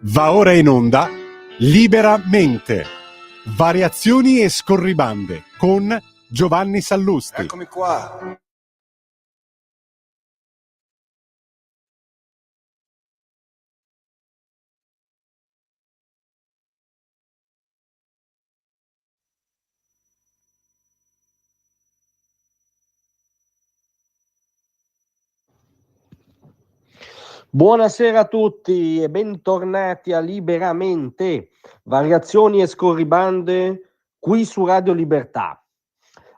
Va ora in onda Liberamente, variazioni e scorribande con Giovanni Sallusti. Eccomi qua. Buonasera a tutti e bentornati a Liberamente, variazioni e scorribande qui su Radio Libertà.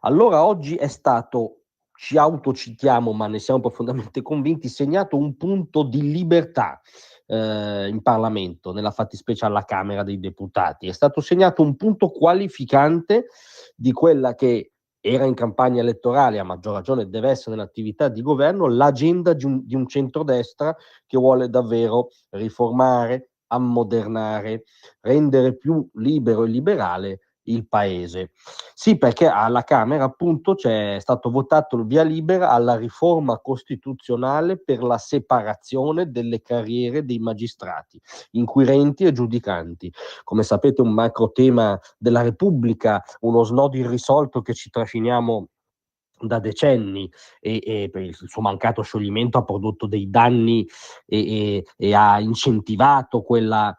Allora, oggi è stato, ci autocitiamo, ma ne siamo profondamente convinti, segnato un punto di libertà in Parlamento, nella fattispecie alla Camera dei Deputati. È stato segnato un punto qualificante di quella che era in campagna elettorale, a maggior ragione deve essere nell'attività di governo, l'agenda di un centrodestra che vuole davvero riformare, ammodernare, rendere più libero e liberale il paese. Sì, perché alla Camera appunto c'è stato votato il via libera alla riforma costituzionale per la separazione delle carriere dei magistrati, inquirenti e giudicanti. Come sapete, un macro tema della Repubblica, uno snodo irrisolto che ci trasciniamo da decenni e per il suo mancato scioglimento ha prodotto dei danni e ha incentivato quella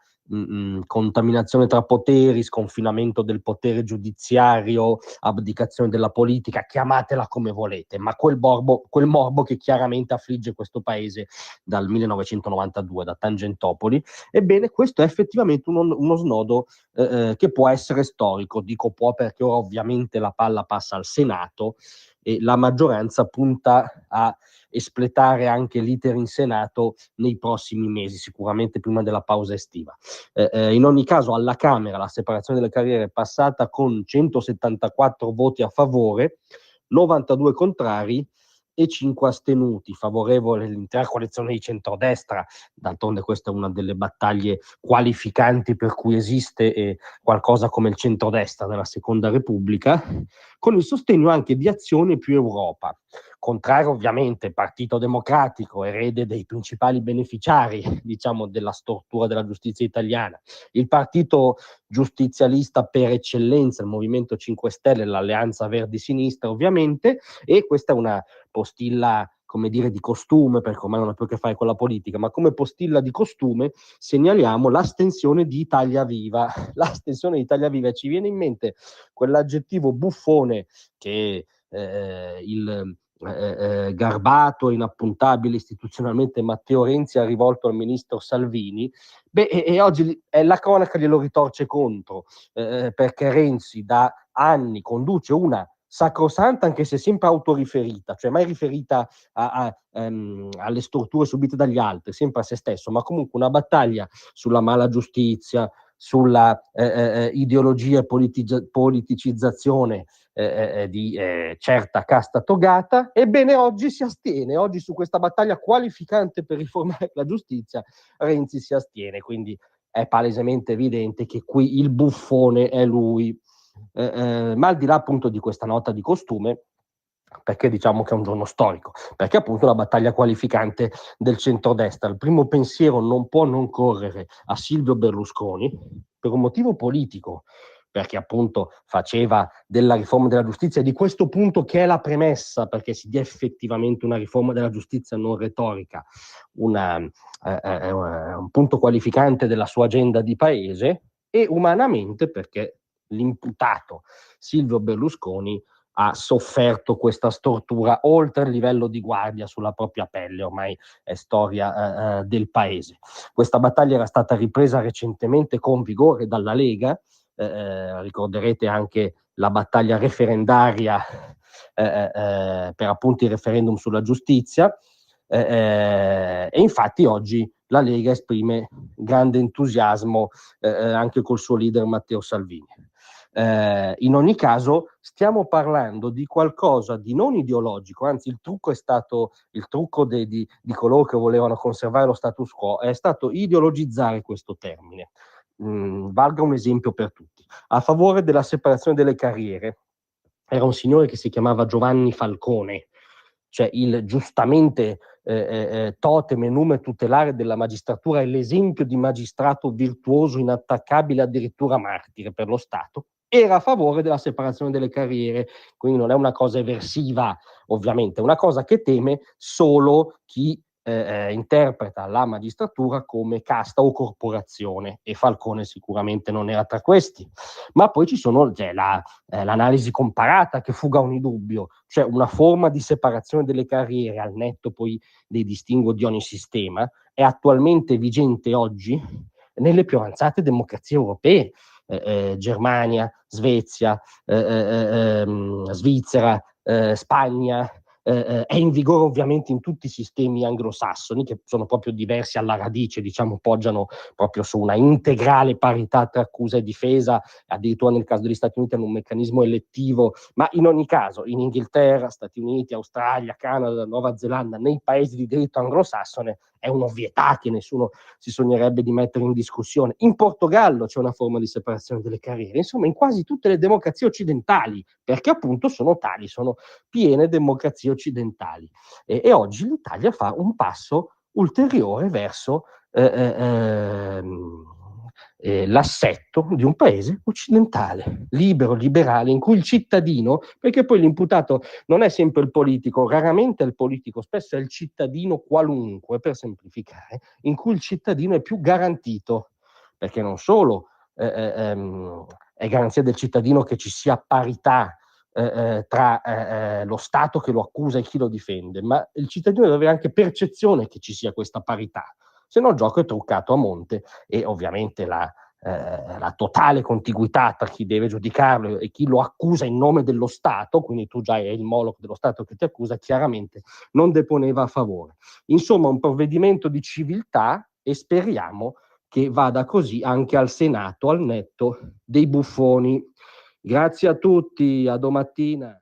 contaminazione tra poteri, sconfinamento del potere giudiziario, abdicazione della politica, chiamatela come volete, ma quel morbo che chiaramente affligge questo paese dal 1992, da Tangentopoli. Ebbene, questo è effettivamente uno snodo che può essere storico, dico può perché ora ovviamente la palla passa al Senato e la maggioranza punta a espletare anche l'iter in Senato nei prossimi mesi, sicuramente prima della pausa estiva. In ogni caso alla Camera la separazione delle carriere è passata con 174 voti a favore, 92 contrari e 5 astenuti, favorevole l'intera coalizione di centrodestra. D'altronde questa è una delle battaglie qualificanti per cui esiste qualcosa come il centrodestra nella Seconda Repubblica, con il sostegno anche di Azione più Europa. Contrario ovviamente il Partito Democratico, erede dei principali beneficiari, diciamo, della stortura della giustizia italiana, il partito giustizialista per eccellenza, il Movimento 5 Stelle, l'Alleanza Verdi-Sinistra ovviamente, e questa è una postilla, come dire, di costume, perché ormai non ha più a che fare con la politica, ma come postilla di costume segnaliamo l'astensione di Italia Viva. L'astensione di Italia Viva, ci viene in mente quell'aggettivo buffone che il garbato, inappuntabile istituzionalmente Matteo Renzi ha rivolto al ministro Salvini. E oggi la cronaca glielo ritorce contro, perché Renzi da anni conduce una sacrosanta, anche se sempre autoriferita, cioè mai riferita alle storture subite dagli altri, sempre a se stesso, ma comunque una battaglia sulla mala giustizia, sulla ideologia e politicizzazione di certa casta togata. Ebbene oggi si astiene, oggi su questa battaglia qualificante per riformare la giustizia Renzi si astiene, quindi è palesemente evidente che qui il buffone è lui. Ma al di là appunto di questa nota di costume, perché diciamo che è un giorno storico, perché appunto la battaglia qualificante del centrodestra, il primo pensiero non può non correre a Silvio Berlusconi per un motivo politico, perché appunto faceva della riforma della giustizia, di questo punto che è la premessa perché si dia effettivamente una riforma della giustizia non retorica, un punto qualificante della sua agenda di paese, e umanamente perché l'imputato Silvio Berlusconi ha sofferto questa stortura oltre il livello di guardia sulla propria pelle, ormai è storia del paese. Questa battaglia era stata ripresa recentemente con vigore dalla Lega, ricorderete anche la battaglia referendaria per appunto il referendum sulla giustizia, e infatti oggi la Lega esprime grande entusiasmo anche col suo leader Matteo Salvini. In ogni caso stiamo parlando di qualcosa di non ideologico, anzi il trucco è stato il trucco di coloro che volevano conservare lo status quo, è stato ideologizzare questo termine. Valga un esempio per tutti. A favore della separazione delle carriere era un signore che si chiamava Giovanni Falcone, cioè il giustamente totem e nume tutelare della magistratura e l'esempio di magistrato virtuoso, inattaccabile, addirittura martire per lo Stato, era a favore della separazione delle carriere, quindi non è una cosa eversiva, ovviamente, è una cosa che teme solo chi interpreta la magistratura come casta o corporazione, e Falcone sicuramente non era tra questi. Ma poi ci sono l'analisi comparata, che fuga ogni dubbio, cioè una forma di separazione delle carriere al netto poi dei distinguo di ogni sistema, è attualmente vigente oggi nelle più avanzate democrazie europee, Germania, Svezia, Svizzera, Spagna, è in vigore ovviamente in tutti i sistemi anglosassoni, che sono proprio diversi alla radice, diciamo, poggiano proprio su una integrale parità tra accusa e difesa, addirittura nel caso degli Stati Uniti hanno un meccanismo elettivo, ma in ogni caso in Inghilterra, Stati Uniti, Australia, Canada, Nuova Zelanda, nei paesi di diritto anglosassone è un'ovvietà che nessuno si sognerebbe di mettere in discussione. In Portogallo c'è una forma di separazione delle carriere, insomma in quasi tutte le democrazie occidentali, perché appunto sono tali, sono piene democrazie occidentali. E oggi l'Italia fa un passo ulteriore verso l'assetto di un paese occidentale, libero, liberale, in cui il cittadino, perché poi l'imputato non è sempre il politico, raramente è il politico, spesso è il cittadino qualunque, per semplificare, in cui il cittadino è più garantito, perché non solo è garanzia del cittadino che ci sia parità tra lo Stato che lo accusa e chi lo difende, ma il cittadino deve avere anche percezione che ci sia questa parità, se no il gioco è truccato a monte, e ovviamente la totale contiguità tra chi deve giudicarlo e chi lo accusa in nome dello Stato, quindi tu già hai il Moloch dello Stato che ti accusa, chiaramente non deponeva a favore. Insomma, un provvedimento di civiltà, e speriamo che vada così anche al Senato, al netto dei buffoni. Grazie a tutti, a domattina.